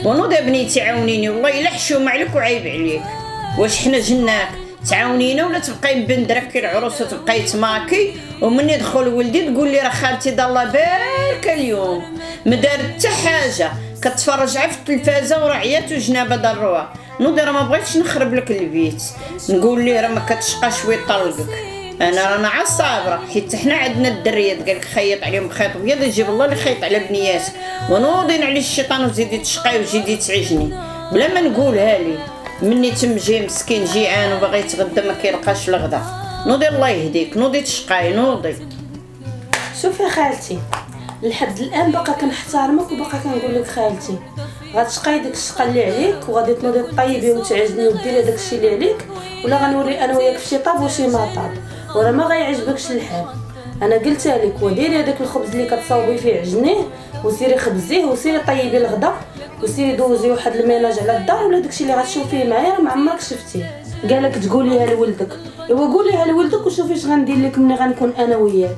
ونوض بنيتي عاونيني والله الا حشومه عليك وعيب عليك. واش حنا جناك تعاونينا ولا تبقاي مبندرك كي العروسه تبقاي تماكي ومني يدخل ولدي تقول لي راه خالتي دا الله بارك اليوم ما دارت حتى حاجه كتفرج على في التلفازه وراه عيات وجنابه ضروها. نوضي راه ما بغيتش نخرب لك البيت نقول ليه راه ما كتشقاش ويطلقك. انا رانا عا صابره حيت حنا عندنا الدريات قالك خيط عليهم بخيط ابيض يجيب الله اللي يخيط على بنياتك ونوضين على الشيطان وزيدي تشقاي وزيدي تعجني بلا ما نقولها لي. مني تم جاي مسكين جيعان وباغي يتغدى ما كيلقاش الغدا. نوضي الله يهديك نوضي تشقاي نوضي. شوفي خالتي لحد الان باقا كنحترمك وباقا كنقول لك خالتي غتشقاي داك الشقه اللي عليك وغادي تنوضي طيبي وتعجني وديري داك الشيء اللي عليك ولا غنوري انا وياك في شي طاب وشي ما طاب وراه ما غيعجبكش الحال. انا قلتها لك وديري هذاك الخبز اللي كتصاوبي فيه عجنيه وسيري خبزيه وسيري طيبي الغدا وسيري دوزي واحد الميناج على الدار ولا داكشي اللي غتشوفيه معايا راه ما عمرك شفتيه. قالك تقوليها لولدك ايوا قوليها لولدك وشوفي اش غندير لك ملي غنكون انا وياك.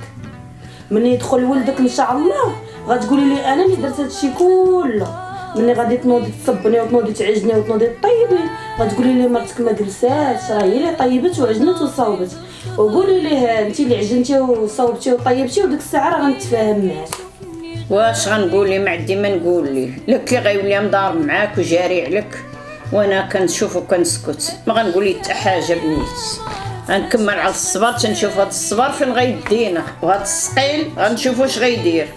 ملي يدخل ولدك ان شاء الله غتقولي لي انا اللي درت هادشي كله. ملي غادي تنوضي تصبني وتنوضي تعجني وتنوضي طيبي غتقولي لي مرتك ما جلساتش راه هي اللي طيبت وعجنت وصاوبت وقولي ليه انت اللي عجنتي وصاوبتي وطيبتي وديك الساعه راه غنتفاهم معاك. واش غنقول لي ما عندي ما نقول ليه لك اللي غيولي مضارب معاك وجاري عليك وانا كنشوف وكنسكت ما غنقول ليه حتى حاجه بنيت. غنكمل على الصبر تنشوف هذا الصبر فين غيدينا وهذا الثقيل غنشوف واش غيدير.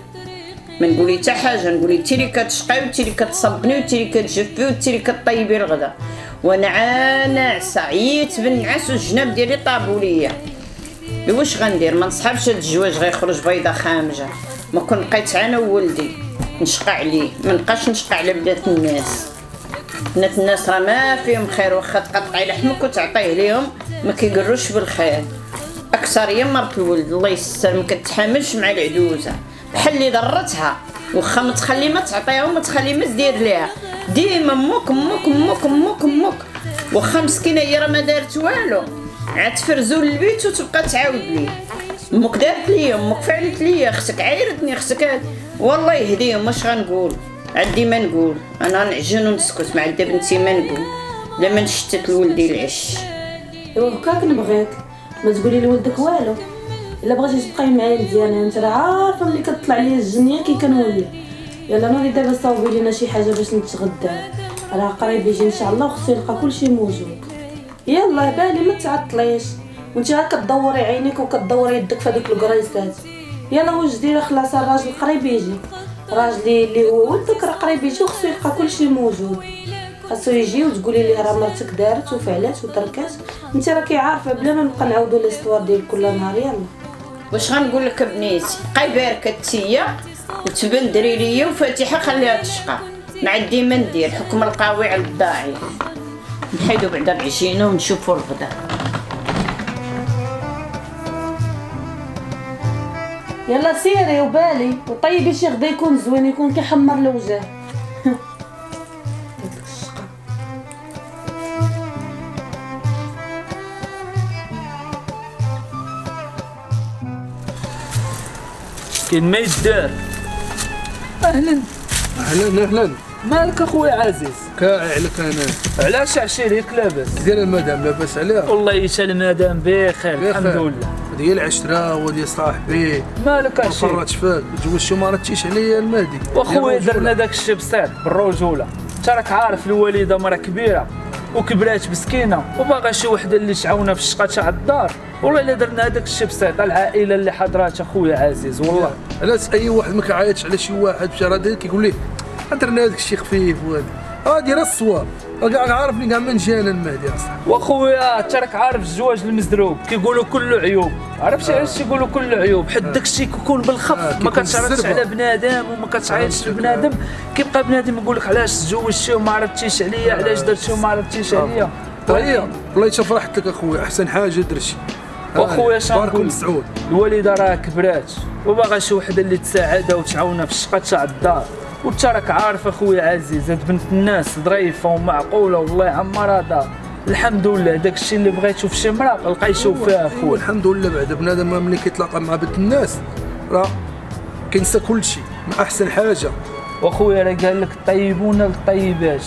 ما نقول ليه حتى حاجه نقول ليه انت اللي كتشقاي وانت اللي كتصبني وانت اللي كتجفي وانت اللي كطيبي الغدا وانا ناعسه عييت بالنعاس والجناب ديالي طابوا ليا. واش غندير ما نصحابش هاد الجواج غيخرج بيضه خامجه. ما كون بقيت انا وولدي نشقى عليه ما نبقاش نشقى على بنات الناس. بنات الناس راه ما فيهم خير واخا تقطعي لحمك وتعطيه ليهم ما كيقروش بالخير. اكثر هي مرت الولد الله يستر ما كتحاملش مع العدوزه بحال اللي ضرتها واخا ما تخلي ما تعطيها وما تخلي ما تدير ليها ديما امك امك امك امك امك واخا مسكينه هي راه ما دارت والو عاد تفرزوا للبيت وتبقى تعاود ليه. امك دارت ليا امك فعلت ليا اختك عايرتني اختك والله يهديهم. واش غنقول عندي ما نقول انا نعجن ونسكت ما عندي بنتي ما نقول لا ما نشتت لولدي العش. ايوا هكاك نبغيك ما تقولي لولدك والو الا بغيتي تبقاي معايا مزيانه انت راه عارفه ملي كتطلع ليا الجنيه كي كنولي. يلا نوضي دابا صاوبي لينا شي حاجه باش نتغدى راه قريب يجي ان شاء الله وخصو يلقى كلشي موجود. يلا بالي ما تعطليش وانت ها كتدوري عينيك وكتدوري يدك في هذيك الكريسات. يلا واش دايره خلاص الراجل قريب يجي راجلي اللي هو ولدك راه قريب يجي وخصو يلقى كلشي موجود. خاصو يجي وتقولي ليه راه مرتك دارت وفعلات وتركات انت راكي عارفه بلا ما نبقى نعاودوا ليستوار ديال كل نهار. يلا واش غنقول لك بنيتي بقاي باركه تيا وتبندري ليا وفاتحه خليها تشقى ما عندي ما ندير حكم القاوي على الضعيف. نحيدو بعدا العجينه ونشوفوا الغدا. يلا سيري وبالي وطيبي شي غدا يكون زوين يكون كيحمر الوجه. كاين ما يدار. اهلا اهلا اهلا. مالك اخويا عزيز؟ كاع لك انا. علاش عشيريك لاباس؟ ديال المدام لاباس عليها؟ والله يسال المدام بخير الحمد لله. ديال العشره وديال صاحبي مالك عشير؟ فرات فال تزوجتو ما ردتيش عليا المهدي. واخويا درنا داك الشيء بسيط بالرجوله. انت راك عارف الوالده مرا كبيره وكبرات مسكينه وباغا شي وحده اللي تعاونها في الشقه تاع الدار. والله الا درنا هذاك الشيء بسيط العائله اللي حضرات اخويا عزيز. والله علاش اي واحد ما كيعيطش على شي واحد في شهر هذا كيقول ليه درنا هذاك الشيء خفيف وهذا هادي راه الصواب. كاع عارفني كاع من جانا المهدي اصاحبي. واخويا انت راك عارف الزواج المزروب كيقولوا كله عيوب. عرفتي علاش يقولوا كله عيوب؟ حيت داك الشيء كيكون بالخف ما كتعرفش على بنادم وما كتعيطش لبنادم كيبقى بنادم يقول لك علاش تزوجتي وما عرفتيش عليا علاش درتي وما عرفتيش عليا. طيب الله يتفرحت لك اخويا احسن حاجه درتي. واخويا شنقول مسعود الوالده راه كبرات وباغا شي وحده اللي تساعدها وتعاونها في الشقه تاع الدار. وانت راك عارف اخويا عزيز هاد بنت الناس ظريفه ومعقوله والله يعمرها دار. الحمد لله داك الشيء اللي بغيتو في شي مراه لقى يشوف فيها اخويا. الحمد لله بعد بنادم ملي كيتلاقى مع بنت الناس راه كينسى كلشي. ما احسن حاجه واخويا راه قال لك الطيبون للطيبات،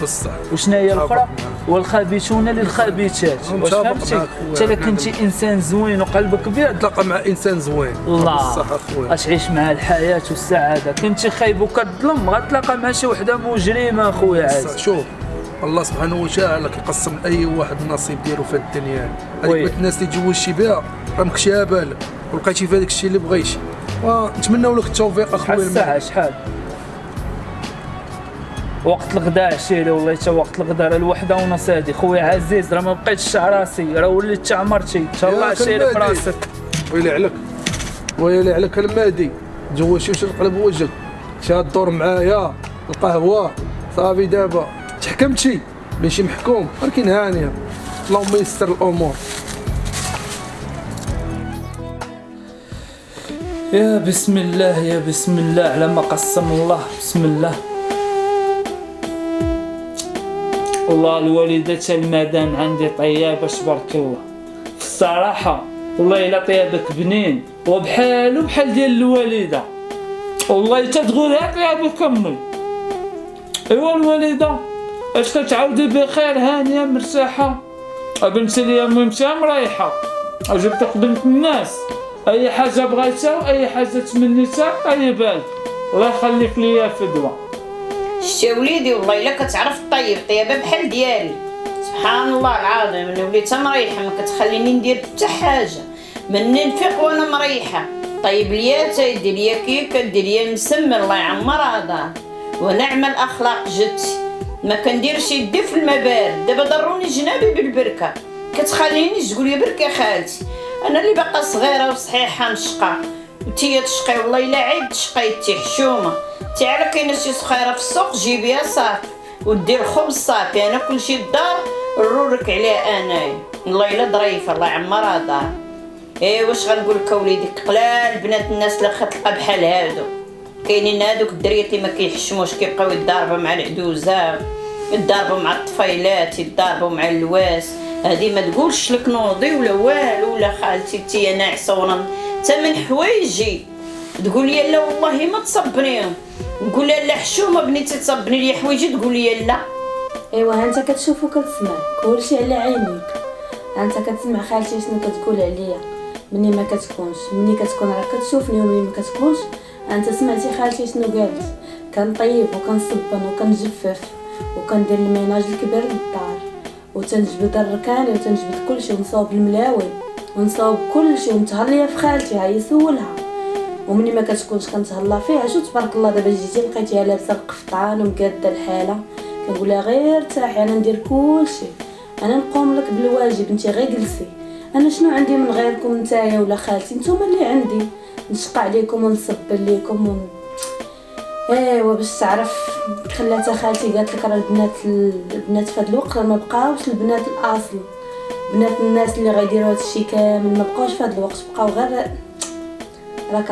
بصح وشنا هي الاخرى والخبيثون للخبيثات. واش فهمتي؟ انت الا كنتي انسان زوين وقلبك ابيض تلاقى مع انسان زوين الله بصح اخويا غتعيش مع الحياه والسعاده. كنتي خايب وكتظلم غتلاقى مع شي وحده مجرمه اخويا بصح عزيز. شوف الله سبحانه وتعالى كيقسم اي واحد النصيب ديالو في الدنيا. وي. هذيك الناس اللي تزوجتي بها راه مكشيها بالك ولقيتي في هذاك الشيء اللي بغيتي، ونتمناو لك التوفيق اخويا. شحال الساعه شحال؟ وقت الغداء عشيري والله حتى وقت الغداء راه الوحده ونص هادي خويا عزيز، راه ما بقيتش تاع راسي، راه وليت تاع مرتي ان شاء الله عشيري في راسك. ويلي عليك ويلي عليك المهدي، تزوجتي وش نقلب وجهك، شاد الدور معايا القهوه صافي دابا تحكمتي بين شي محكوم ولكن هانيه اللهم يسر الامور. يا بسم الله يا بسم الله على ما قسم الله. بسم الله. والله الوالدة المدام عندي طيابة تبارك الله، في الصراحة والله إلا طيابك بنين وبحالو بحال ديال الوالدة، والله تتقولها طيابك أمي. إيوا الوالدة اش كتعاودي بخير هانية مرتاحة؟ بنتي ليا ممتى مريحة، جبتك بنت الناس، أي حاجة بغيتها وأي حاجة تمنيتها طيبها لك، الله يخليك ليا فدوة. شتي وليدي والله الا كتعرف طيب طيبه بحال ديالي، سبحان الله العظيم. انا وليت مريحه ما كتخليني ندير حتى حاجه، مني نفيق وانا مريحه. طيب ليا تيدير ليا كيكه، دير ليا المسمى الله يعمرها دار، ونعم الاخلاق جدتي ما كنديرش يدي في الماء بارد. دابا ضروني جنابي بالبركه، كتخليني تقول لي بركه خالتي. انا اللي باقا صغيره وصحيحه نشقى وتي تشقي، والله الا عيب تشقيتي حشومه. تعرف كاينه شي صخيره في السوق جيبيها صافي ودير الخبز صافي، انا كلشي الدار نرورك عليها انايا. والله الا ظريفه الله يعمرها دار. واش غنقول لك اوليدي، قلال بنات الناس اللي خطلقه بحال هادو. كاينين هادوك الدريات اللي ما كيحشموش كيبقاو يتضاربوا مع العدوزه، يتضاربوا مع الطفيلات، يتضاربوا مع اللواس. هادي ما تقولش لك نوضي ولا والو ولا خالتي تي ناعسه ورن حتى من حوايجي تقول لي لا والله ما تصبنيهم، نقول لها لا حشومه بنيتي تصبني لي حوايجي تقول لي لا. ايوا انت كتشوف وكتسمع كلشي على عينيك. انت كتسمع خالتي شنو كتقول عليا مني ما كتكونش، مني كتكون راه كتشوفني ومني ما كتكونش. انت سمعتي خالتي شنو قالت؟ كنطيب وكنصبن وكنجفف وكندير الميناج الكبير للدار وتنجبد الركاني وتنجبد كلشي ونصاوب الملاوي ونصاوب كلشي ومتهليه في خالتي. هاي سولها ومني ما كتكونش كنتهلا فيها. شو تبارك الله دابا جيتي لقيتيها لابسه القفطان ومقاده الحاله، كنقولها غير ارتاحي انا ندير كلشي، انا نقوم لك بالواجب انت غير جلسي. انا شنو عندي من غيركم نتايا ولا خالتي؟ نتوما اللي عندي نشقى عليكم ونصبر ليكم ايوا باش تعرف. خلاتها خالتي قالت لك راه البنات في هذا الوقت ما بقاوش البنات الاصل، بنات الناس اللي غيديروا هذا الشيء كامل ما بقاوش في هذا الوقت، بقاو غير راك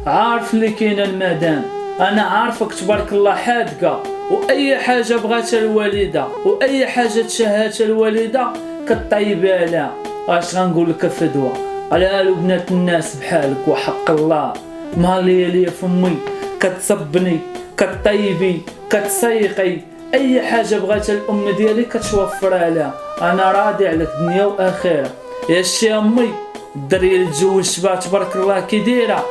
عارف اللي كاينه المدام. انا عارفك تبارك الله حادقه، واي حاجه بغاتها الوالده واي حاجه تشهاتها الوالده كطيبها لها. اش غنقول لك فدوه على بنات الناس بحالك وحق الله ماليه ليا فمي، كتصبني كطيبي كتسيقي اي حاجه بغاتها الام ديالي كتوفرها لها. انا راضي عليك دنيا واخره. يا شي امي الدريه اللي تزوجت بها تبارك الله كي دايره،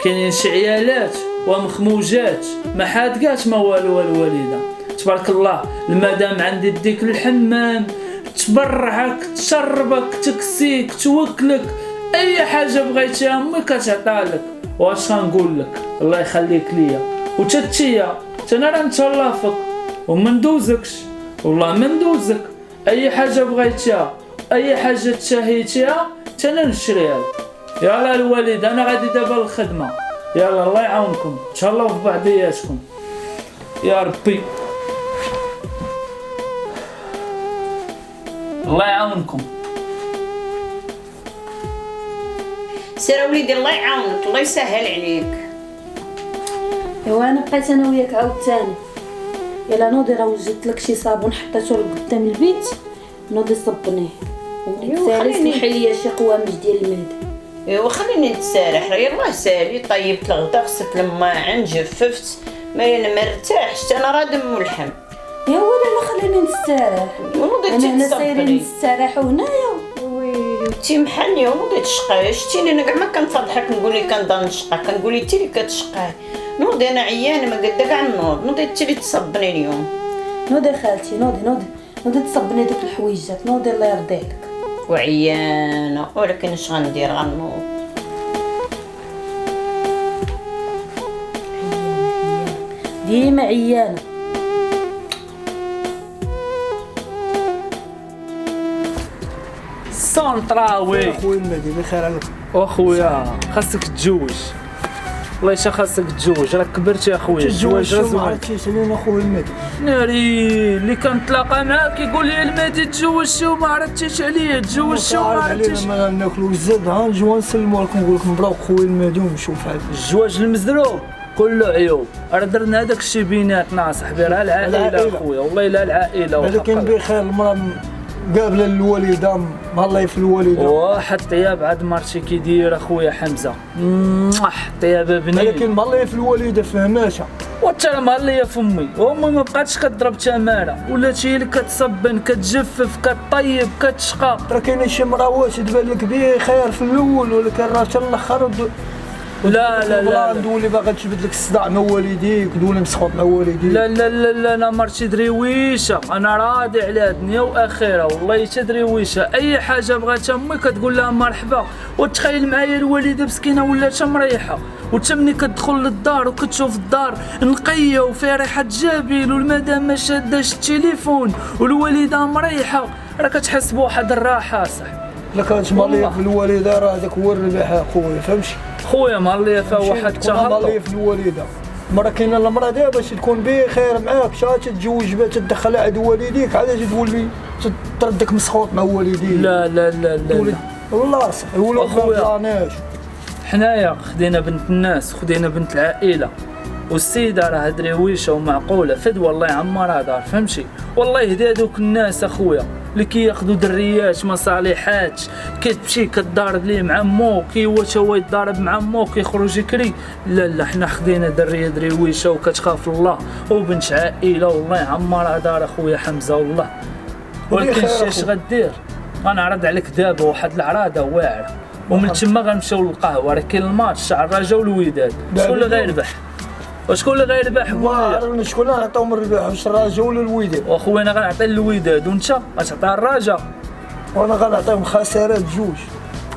كاينين شي عيالات ومخموجات ما حادقات ما والو الوالده تبارك الله. المدام عندي ديك الحمام تبرعك تشربك تكسيك توكلك اي حاجه بغيتيها امي كتعطالك. واش غنقول لك الله يخليك ليا وتتيا انا راه نتهلا فيك وما ندوزكش والله ما ندوزك. اي حاجه بغيتيها اي حاجه تشهيتيها انا نشريها لك. يلا الوالد انا غادي دابا للخدمه، يلا الله يعاونكم تهلاو في بعضياتكم يا ربي. الله يعاونكم. سير وليدي الله يعاونك الله يسهل عليك. ايوا انا بقيت انا وياك عاوتاني. يلا نوضي راه وجدت لك شي صابون حطيته لك قدام البيت، نوضي صبنيه وملي تسالي سمحي لي شي قوامج ديال المهد. ايوا خليني نتسارح، يلاه سالي طيبت الغدا غسلت الماعن جففت، ما انا مرتاحش انا راه ملحم. يا ولا خليني نستراح، ونوضي انا هنا تصبري. سايرين نستراحوا هنايا. ويلي تي محني ونوضي تشقاي، شتيني انا كاع ما كنفضحك نقول لك كنضل نشقى، كنقول لك انت اللي كتشقاي. نوضي انا عيانه ما قد كاع نوض، نوضي انت اللي تصبني اليوم. نوضي خالتي نوضي تصبني دوك الحويجات، نوضي الله يرضي عليك. وعيانه ولكن اش غندير غنوض. ديما عيانه. سونطراوي خويا المهدي بخير عليك. اخويا خاصك تتزوج، والله اش خاصك تتزوج، راك كبرت يا خويا، الزواج راه ما زوين. عرفتيش علينا خويا المهدي. ناري اللي كنتلاقى معاك كيقول لي المهدي تزوجتي وما عرفتيش عليه، تزوجتي وما عرفتيش. ما ناكلو الزاد، ها نجيو نسلمو عليكم نقول لكم مبروك خويا المهدي ونشوف هذا الزواج المزروب كله عيوب، راه درنا هذاك الشيء بيناتنا صاحبي، راه العائله اخويا، والله الا العائله. ولكن بخير المراه قابله الوالده مهلاي في الوالده، واحد طياب عاد مرتي كي داير اخويا حمزه، طياب ابني، ولكن مهلاي في الوالده فهماتها. وتا مهليه فمي، وامي ما بقاتش كضرب تماره، ولات هي اللي كتصبن كتجفف كطيب كتشقى. راه كاينه شي مراوات تبان لك بخير في الاول، ولكن راه حتى الاخر لا ندولي باغا تجبد لك الصداع مع والديك، دولي مسخوط مع والديك. لا انا مرتي درويشه، انا راضي على دنيا واخره، والله حتى درويشه، اي حاجه بغاتها امي كتقول لها مرحبا. وتخيل معايا الوالده مسكينه ولات مريحه، وتا ملي كتدخل للدار وكتشوف الدار نقيه وفيها ريحه جابيل، والمدام ما شاداش التليفون، والوالده مريحه، راه كتحس بواحد الراحه صاحبي. لا كانت ماليه في الوالده راه هذاك هو الربح اخويا، فهمتي؟ خويا ماليه فيها واحد التهرب. ماليه في الوالده، المراه كاينه المراه دابا باش تكون بخير معاك، تتزوج بها تدخلها عند والديك، علاش تولي تردك مسخوط مع والديك؟ لا والله صح يقولوا بلاناش. حنايا خدينا بنت الناس، خدينا بنت العائله، والسيده راه درويشه ومعقوله، فدوى الله يعمرها دار، فهمتي؟ والله يهدي هذوك الناس اخويا اللي كياخذوا دريات مصالحات، كتمشي كتضارب ليه مع مو، هو يتضارب مع مو كيخرج يكري. لا حنا خدينا دريه درويشه وكتخاف الله وبنت عائله، والله يعمرها دار اخويا حمزه والله. ولكن اش غدير؟ غنعرض عليك دابا واحد العراضه واعره، ومن تما غنمشيو للقهوه، راه كاين الماتش تاع الرجاء والوداد، شكون اللي غيربح؟ وشكون اللي غيربح خويا؟ شكون اللي نعطيهم الربح، واش الرجاء ولا الوداد؟ واخويا انا غنعطي الوداد وانت غتعطي الرجاء، وانا غنعطيهم خسارات جوج.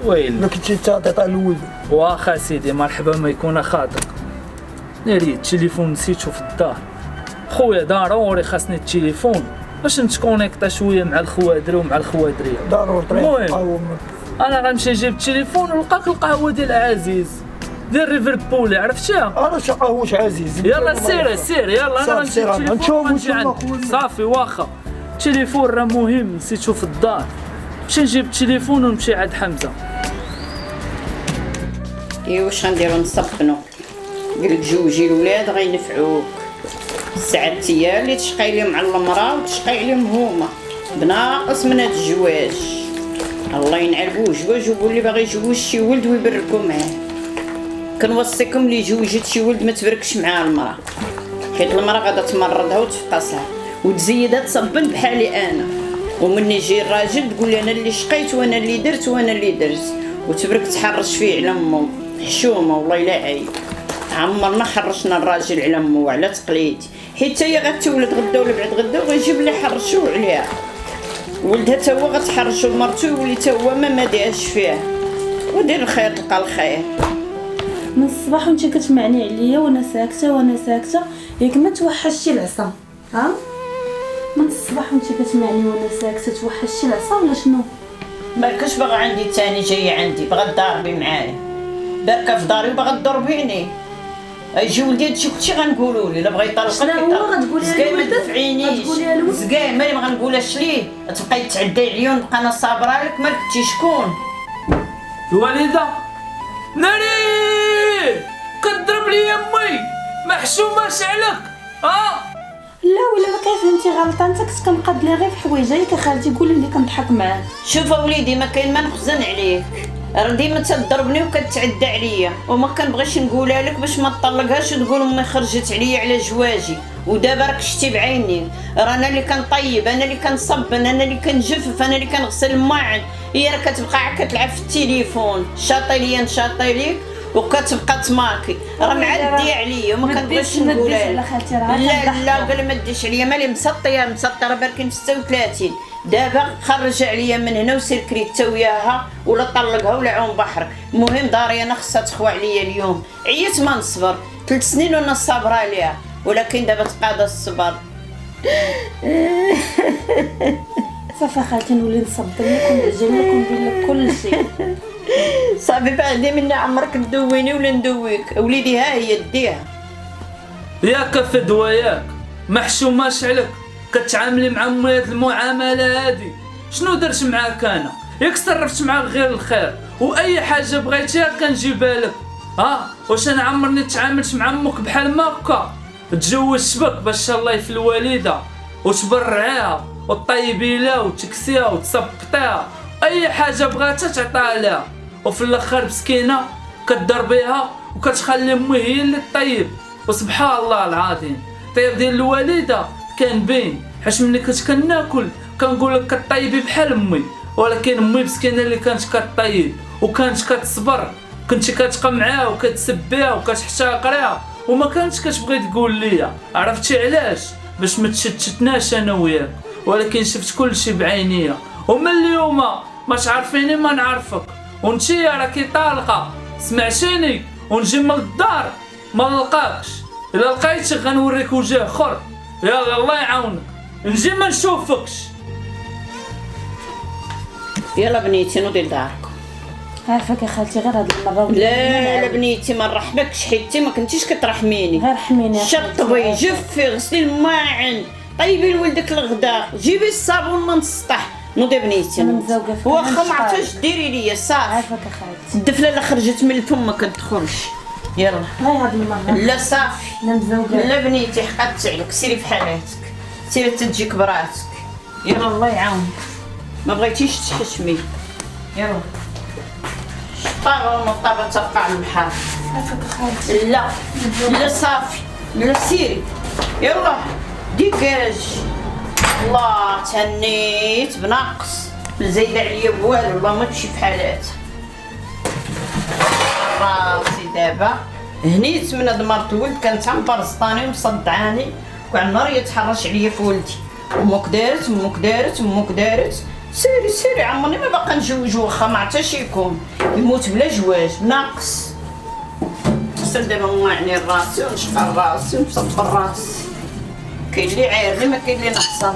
ويلي ما كنتي تعطي الوداد. واخا سيدي مرحبا ما يكون خاطرك. ناري التليفون نسيتو في الدار خويا، ضروري خاصني التليفون باش نتكونيكطا شويه مع الخوادري ومع الخوادريه. ضروري المهم انا غنمشي نجيب التليفون ونلقاك القهوه ديال عزيز ديال ريفر بولي، عرفتيها؟ انا شي قهوش عزيز. يلا سير يلا انا غنمشي التليفون ونمشي عندك. صافي واخا التليفون راه مهم نسيتو في الدار، نمشي نجيب التليفون ونمشي عند حمزه. ايوا واش غنديرو نصبنو؟ قلت جوجي الولاد غينفعوك، الساعات هي اللي تشقي لهم على المراه وتشقي عليهم هما، بناقص من هاد الجواج. الله ينعل جواج وقول لي باغي يجوج شي ولد ويبركو معاه. كنوصيكم اللي جوجت شي ولد ما تبركش معاه المراه، حيت المراه غادا تمرضها وتفقسها وتزيدها تصبن بحالي انا، ومن يجي الراجل تقول لي انا اللي شقيت وانا اللي درت وانا اللي درت، وتبرك تحرش فيه على امو. حشومه والله لا عيب، عمرنا حرشنا الراجل على امو على تقليدي، حيت هي غتولد غدا ولا بعد غدا وغيجيب اللي يحرشوه عليها، ولدها تا هو غتحرشو لمرتو يولي تا هو ما ديهاش فيها. ودير الخير تلقى الخير. من الصباح وانت كتمعني عليا وانا ساكته ياك ما توحشتي العصا، ها؟ من الصباح وانت كتمعني وانا ساكته توحشتي العصا ولا شنو؟ مالكش باغا عندي تاني جايه عندي باغا تضاربي معايا، باركه في داري وباغا تضربيني. ايجي ولدي هادشي كلشي غنقولوا لي، لا بغا يطلقك شنو هو غتقولي زكاي ما تدفعينيش، زكاي مالي ما غنقولهاش ليه، تبقاي تعدي عليا ونبقى انا صابره لك. مالك انتي شكون؟ الوالده ناري كضرب لي امي محشوماش عليك، ها؟ لا ولا ما كيفهمتي غلطه، انت كنت كنقاد لي غير في حوايجك خالتي، قولي لي كنضحك معاه. شوف وليدي ما كاين ما نخزن عليك، راه ديما تضربني وكتعدى عليا وما كنبغيش نقولها لك باش ما تطلقهاش وتقول امي خرجت عليا على جواجي. ودابا راك شتي بعيني، راه انا اللي كنطيب، انا اللي كنصب، انا اللي كنجفف، انا اللي كنغسل الماعن. هي راه كتبقى عا كتلعب في التليفون، شاطي ليا نشاطي ليك وكتبقى تماكي. راه معديه عليا وما كنبغيش نقولها لك. لا قال ما ديش عليا، مالي مسطيه راه بركين في 36. دابا خرج عليا من هنا وسير كريت وياها ولا طلقها ولا عوم بحر. المهم داري انا خصها تخوى عليا اليوم. عييت ما نصبر، 3 سنين وانا صابره عليها، ولكن دابا تقاضى الصبر. صافي خالتي نولي نصبر لك ونعجن لك وندير لك كل شيء. صافي بعدي منا عمرك تدويني ولا ندويك. وليدي ها هي ديها. ياك فدوى ياك محشوماش عليك كتعاملي مع امي هاد المعامله هادي. شنو درت معاك انا؟ ياك تصرفت معاك غير الخير، واي حاجه بغيتيها كنجيبها لك. واش انا عمرني تعاملت مع امك بحال ما هكا؟ تزوجت بك باش الله في الوالده وتبرعيها وطيبي لها وتكسيها وتصبطيها، اي حاجه بغاتها تعطيها لها، وفي الاخر مسكينه كتضربيها وكتخلي امي هي اللي طيب. وسبحان الله العظيم طيب ديال الوالده كان باين، حيت ملي كنت كناكل كنقول لك كطيبي بحال امي، ولكن امي مسكينه اللي كانت كطيب وكانت كتصبر، كنتي كتبقى معاها وكتسبيها وكتحتقريها وما كانتش كتبغي تقول ليا. عرفتي علاش؟ باش ما تشتتناش انا وياك، ولكن شفت كل شيء بعينيا، ومن اليوم ما تعرفيني ما نعرفك، وانتي راكي طالقه سمعتيني، ونجي من الدار ما نلقاكش، الا لقيتك غنوريك وجه اخر. يلا الله يعاونك، نجي ما نشوفكش. يلا بنيتي نوضي لداركم. عارفك يا خالتي غير هاد المره. لا بنيتي ما نرحمكش، حيت ما كنتيش كترحميني. غير حميني. شطبي جفي غسلي الماعن، طيبي لولدك الغداء، جيبي الصابون من السطح. نوضي بنيتي. انا مزوقه فيك. واخا ما عرفتش ديري ليا صافي. عارفك يا خالتي. الدفله اللي خرجت من الفم ما كتدخلش. يلا غير هاد المره. لا صافي. انا مزوقه. لا بنيتي حقدت عليك، سيري في حالاتك، سيري تجيك براسك. يلا الله يعاونك، ما بغيتيش تحشمي. يلا طابه ونطابه تبقى على البحر. عارفك يا خالتي. لا صافي، لا سيري. يلا ديكاج. الله تهنيت بناقص، زايده عليا بوالو، والله ما تمشي في حالاتها. راسي دابا هنيت من هاد مرت الولد، كانت عم برسطاني ومصدعاني وكاع النهار يتحرش عليا في ولدي. امك دارت امك دارت امك دارت. سيري عمرني ما باقا نجوج، واخا ما عرفتش يكون يموت بلا جواج ناقص. خصني دابا نوعني راسي ونشقر راسي ونصبر راسي. كاين اللي عايرني ما كاين اللي نحصل.